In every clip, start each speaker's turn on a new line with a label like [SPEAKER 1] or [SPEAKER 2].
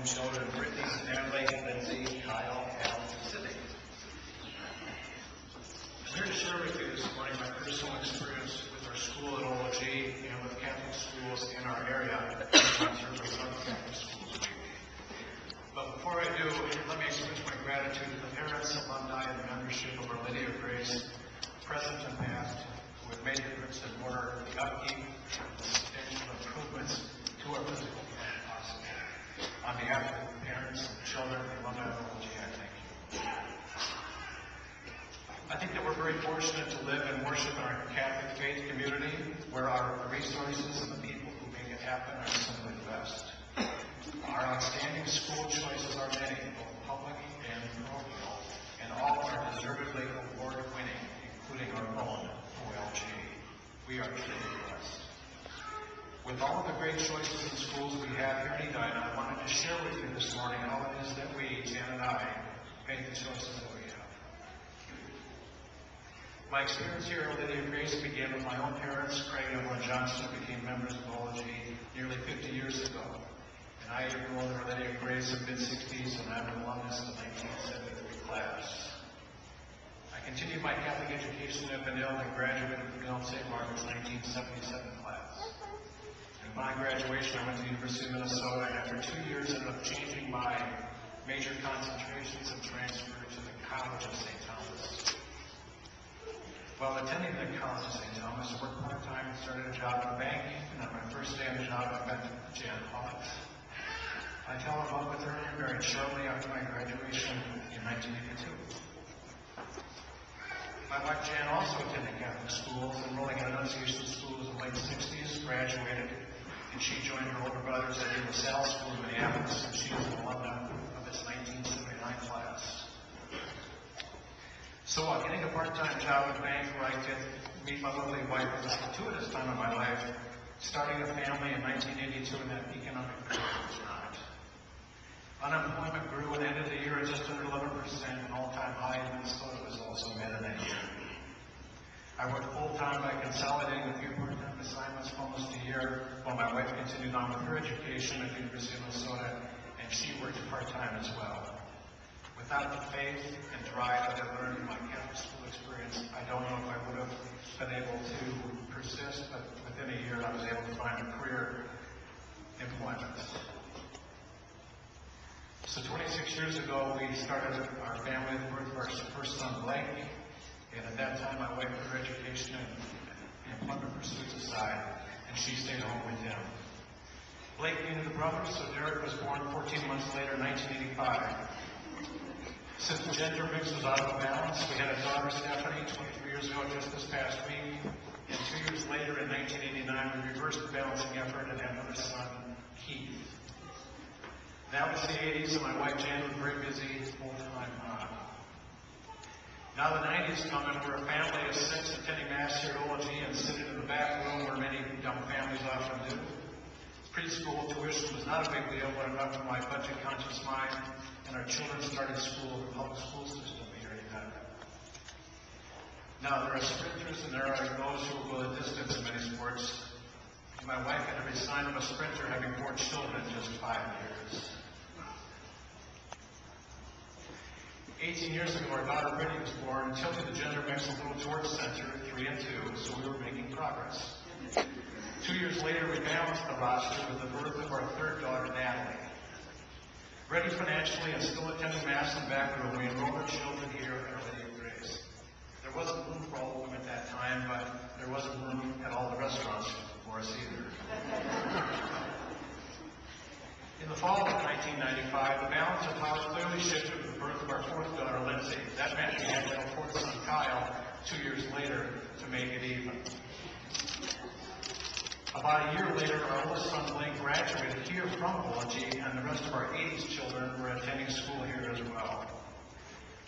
[SPEAKER 1] children, Brittany, Stanley, Lindsay, Kyle, Al, and Sydney. I'm here to share with you this morning my personal experience with our school at OLG and with Catholic schools in our area in service of Catholic Schools Week. But before I do, let me express my gratitude to the parents, alumni, and membership of Our Lady of Grace, present and past, who have made the bricks and mortar, the upkeep, and the substantial improvements to our physical plant possible. On behalf of the parents, children, and alumni of OLG, I thank you. I think that we're very fortunate to live and worship in our Catholic faith community, where our resources and the people who make it happen are simply the best. Our outstanding school choices are many, both public and parochial, and all are deservedly award-winning, including our own OLG. We are truly blessed. With all of the great choices in schools we have here in Edina, I wanted to share with you this morning how it is that we, Jan and I, make the choices that we have. My experience here at Lady of Grace began with my own parents, Craig and Evelyn Johnson, who became members of OLG nearly 50 years ago. And I enrolled in Our Lady of Grace in the mid-60s, and I'm an alumnus of the 1973 class. I continued my Catholic education at Benilde and graduated from St. Margaret's 1977 class. And upon graduation, I went to the University of Minnesota, and after 2 years, ended up changing my major concentrations and transferred to the College of St. Thomas. While attending the College of St. Thomas, I worked part-time and started a job at a bank, and on my first day on the job, I met Jan Hawks. I fell in love with her and married shortly after my graduation in 1982. My wife Jan also attended Catholic schools, enrolling in Annunciation schools in the late 60s, graduated, and she joined her older brothers at La Salle School in Minneapolis, and she is an alumna of its 1979 class. So while getting a part-time job at the bank where I could meet my lovely wife at this fortuitous time of my life, starting a family in 1982 in that economic period was not. Unemployment grew and ended the year at just under 11%, an all-time high in Minnesota was also met in that year. I worked full-time by consolidating a few part-time assignments for almost a year, while my wife continued on with her education at the University of Minnesota, and she worked part-time as well. Without the faith and drive that I learned in my Catholic school experience, I don't know if I would have been able to persist, but within a year I was able to find a career employment. So 26 years ago, we started our family with the birth of our first son, Blake, and at that time, my wife put her education and employment pursuits aside, and she stayed home with him. Blake needed a brother, so Derek was born 14 months later, 1985. Since the gender mix was out of balance, we had a daughter, Stephanie, 23 years ago, just this past week, and 2 years later, in 1989, we reversed the balancing effort and had another son, Keith. That was the 80s, and my wife Jan was very busy, full-time mom. Now the 90s come, and we're a family of 6 attending Mass here at OLG and sitting in the back room where many young families often do. Preschool tuition was not a big deal, but enough for my budget-conscious mind, and our children started school in the public school system here in Edina. Now there are sprinters and there are those who will go the distance in many sports. My wife had every sign of a sprinter, having 4 children in just 5 years. 18 years ago, our daughter Brittany was born, tilted the gender mix a little towards center, 3 and 2, so we were making progress. 2 years later, we balanced the roster with the birth of our third daughter, Natalie. Ready financially and still attending Mass in the back room, we enrolled our children here at Our Lady of Grace. There wasn't room for all of them at that time, but there wasn't room at all the restaurants for us either. In the fall of 1995, the balance of power clearly shifted with the birth of our fourth daughter, Lindsay. That meant we had our fourth son, Kyle, 2 years later to make it even. About a year later, our oldest son, Blake, graduated here from OLG, and the rest of our 80s children were attending school here as well.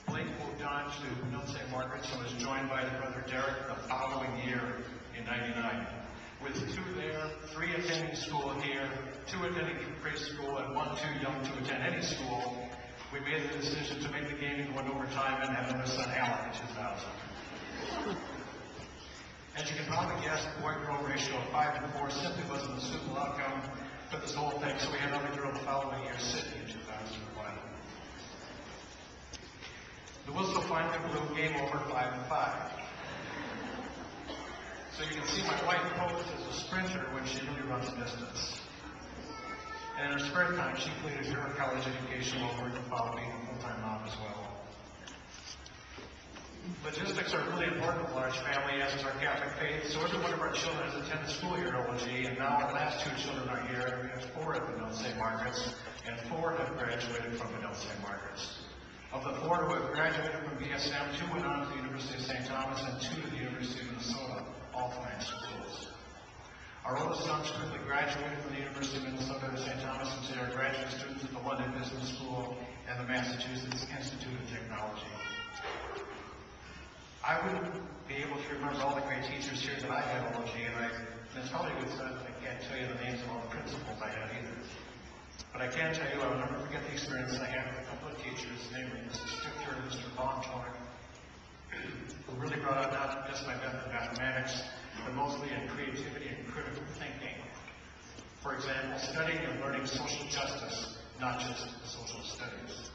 [SPEAKER 1] Blake moved on to Benilde St. Margaret's and was joined by his brother Derek the following year in 99. With 2 there, 3 attending school here, 2 attending preschool, and 1 too young to attend any school, we made the decision to make the game go into overtime and have another son, Alan, in 2000. As you can probably guess, the boy-girl ratio of 5 to 4 simply wasn't the suitable outcome for this whole thing, so we had another girl the following year, Sydney, in 2000. finally blew game over 5-5. So you can see my wife posed as a sprinter when she really runs distance. And in her spare time, she completed her college education while working while being a full-time mom as well. Logistics are really important to a large family, as is our Catholic faith. So every one of our children has attended school here at OLG, and now our last 2 children are here. We have 4 at Benilde St. Margaret's, and 4 have graduated from Benilde St. Margaret's. Of the 4 who have graduated from BSM, 2 went on to the University of St. Thomas and 2 to the University of Minnesota, all fine schools. Our oldest sons quickly graduated from the University of Minnesota to St. Thomas, and today are graduate students at the London Business School and the Massachusetts Institute of Technology. I wouldn't be able to remember all the great teachers here that I had at OLG, and it's probably a good sign that I can't tell you the names of all the principals I had either. But I can tell you I will never forget the experience I had with a couple of teachers, namely Mr. Stichter and Mr. Bontorn, who really brought out not just my depth in mathematics, but mostly in creativity and critical thinking. For example, studying and learning social justice, not just social studies.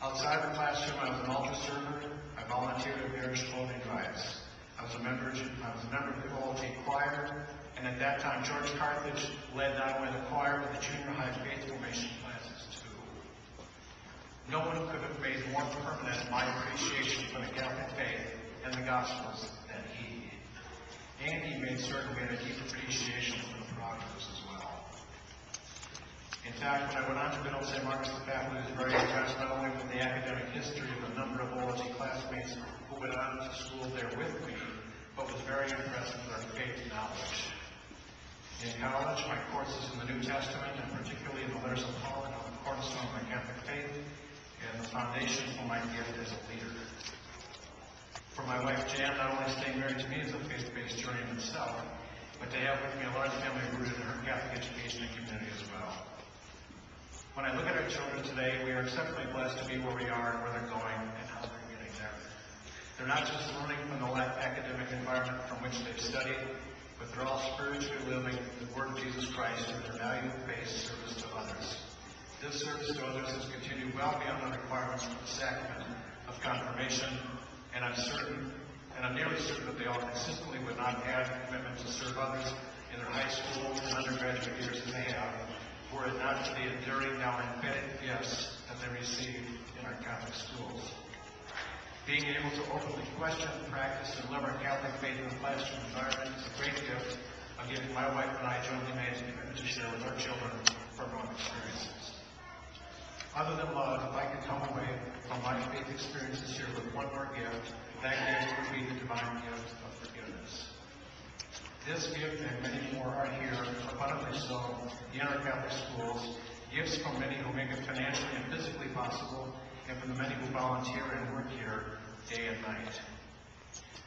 [SPEAKER 1] Outside the classroom, I was an altar server. I volunteered at parish clothing drives. I was a member of the OLG choir, and at that time, George Carthage led not only the choir, but the junior high faith formation classes too. No one could have made more permanent my appreciation for the Catholic faith and the Gospels than he. And he made certain we had a deep appreciation for the Proverbs as well. In fact, when I went on to Benilde St. Margaret's, the faculty was very impressed not only with the academic history of a number of OLG classmates who went on to school there with me, but was very impressed with our faith knowledge. In college, my courses in the New Testament, and particularly in the letters of Paul, are the cornerstone of my Catholic faith and the foundation for my gift as a leader. For my wife Jan, not only staying married to me is a faith-based journey in itself, but to have with me a large family rooted in her Catholic education and community as well. When I look at our children today, we are exceptionally blessed to be where we are and where they're going and how they're getting there. They're not just learning from the academic environment from which they've studied, but they're all spiritually living the Word of Jesus Christ through their value-based service to others. This service to others has continued well beyond the requirements for the sacrament of confirmation, and I'm nearly certain that they all consistently would not have the commitment to serve others in their high school and undergraduate years as they have, were it not for the enduring, now embedded gifts that they receive in our Catholic schools. Being able to openly question, practice, and live our Catholic faith in the classroom environment is a great gift of giving my wife and I jointly made a commitment to share with our children from our own experiences. Other than love, if I could come away from my faith experiences here with one more gift, that gift would be the divine gift of forgiveness. This gift and many more are here, abundantly so, in our Catholic schools, gifts from many who make it financially and physically possible, and from the many who volunteer and work here day and night.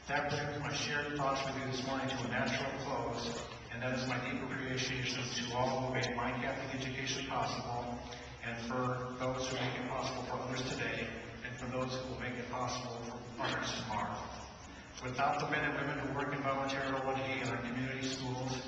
[SPEAKER 1] That brings my shared thoughts with you this morning to a natural close, and that is my deep appreciation to all who made my Catholic education possible, and for those who make it possible for others today, and for those who will make it possible for others tomorrow. Without the men and women who work and volunteer at OLG and our community schools,